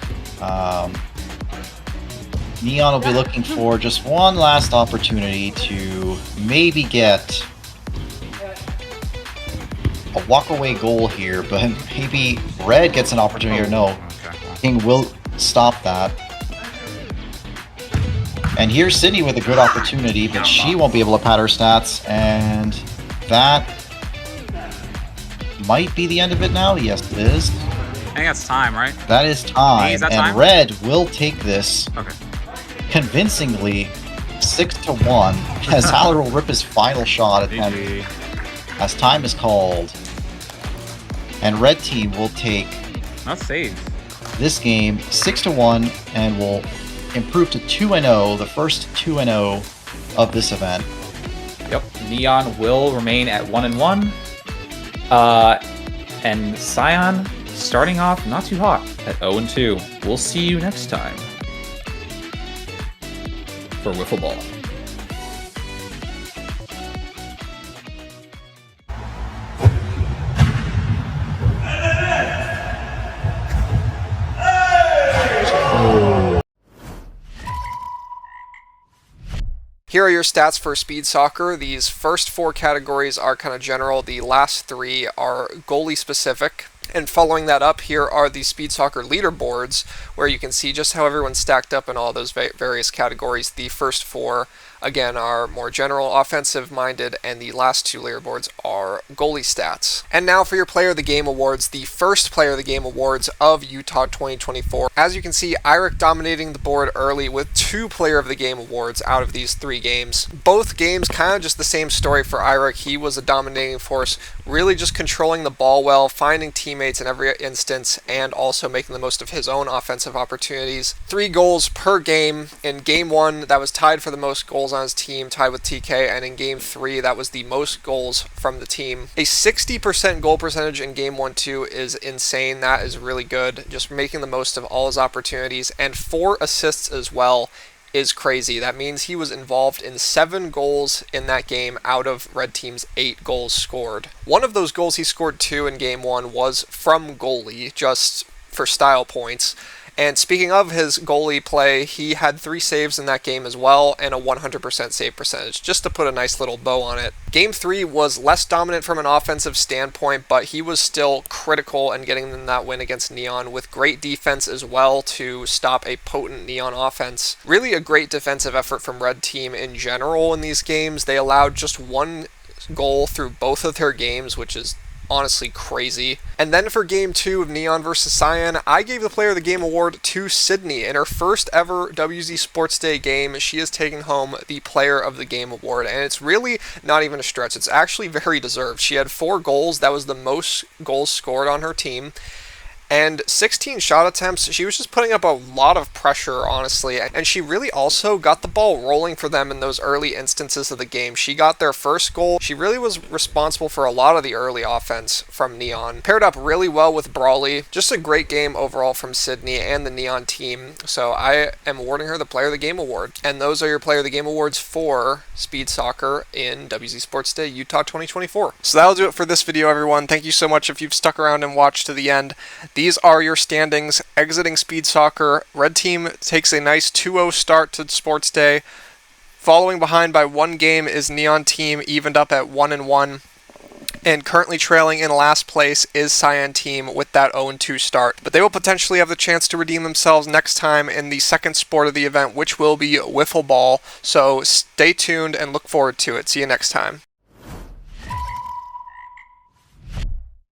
Neon will be looking for just one last opportunity to maybe get a walk-away goal here, but maybe Red gets an opportunity or no. Okay. King will stop that. And here's Sydney with a good opportunity, but she won't be able to pad her stats, and that might be the end of it now. Yes, it is. I think that's time, right? That is time, Is that and time? Red will take this Okay. convincingly 6-1 as Howler will rip his final shot attempt GG. as time is called. And Red team will take No saves. this game 6-1 and will improve to 2-0, the first 2-0 of this event. Yep, Neon will remain at 1-1. And Cyan starting off not too hot at 0-2. We'll see you next time for Wiffle Ball. Here are your stats for Speed Soccer. These first 4 categories are kind of general. The last 3 are goalie specific. And following that up, here are the Speed Soccer leaderboards, where you can see just how everyone's stacked up in all those various categories. The first 4, again, are more general, offensive-minded, and the last 2 leaderboards are goalie stats. And now for your Player of the Game awards, the first Player of the Game awards of Utah 2024. As you can see, Eirik dominating the board early with 2 Player of the Game awards out of these 3 games. Both games kind of just the same story for Eirik. He was a dominating force, really just controlling the ball well, finding teammates in every instance, and also making the most of his own offensive opportunities. 3 goals per game. In Game 1, that was tied for the most goals on his team, tied with TK, and in Game 3, that was the most goals from the team. A 60% goal percentage in Game 1-2 is insane. That is really good. Just making the most of all his opportunities, and 4 assists as well is crazy. That means he was involved in 7 goals in that game out of Red Team's 8 goals scored. One of those goals he scored 2 in Game 1 was from goalie, just for style points. And speaking of his goalie play, he had 3 saves in that game as well, and a 100% save percentage, just to put a nice little bow on it. Game 3 was less dominant from an offensive standpoint, but he was still critical in getting them that win against Neon, with great defense as well to stop a potent Neon offense. Really a great defensive effort from Red Team in general in these games. They allowed just 1 goal through both of their games, which is honestly crazy. And then for game 2 of Neon versus Cyan, I gave the Player of the Game award to Sydney. In her first ever WZ Sports Day game, she is taking home the Player of the Game award, and it's really not even a stretch. It's actually very deserved. She had 4 goals. That was the most goals scored on her team. And 16 shot attempts. She was just putting up a lot of pressure, honestly, and she really also got the ball rolling for them in those early instances of the game. She got their first goal. She really was responsible for a lot of the early offense from Neon. Paired up really well with Brawley. Just a great game overall from Sydney and the Neon team. So I am awarding her the Player of the Game award. And those are your Player of the Game awards for Speed Soccer in WZ Sports Day Utah 2024. So that'll do it for this video, everyone. Thank you so much if you've stuck around and watched to the end. These are your standings exiting Speed Soccer. Red Team takes a nice 2-0 start to Sports Day. Following behind by 1 game is Neon Team, evened up at 1-1. And currently trailing in last place is Cyan Team with that 0-2 start. But they will potentially have the chance to redeem themselves next time in the second sport of the event, which will be wiffle ball. So stay tuned and look forward to it. See you next time.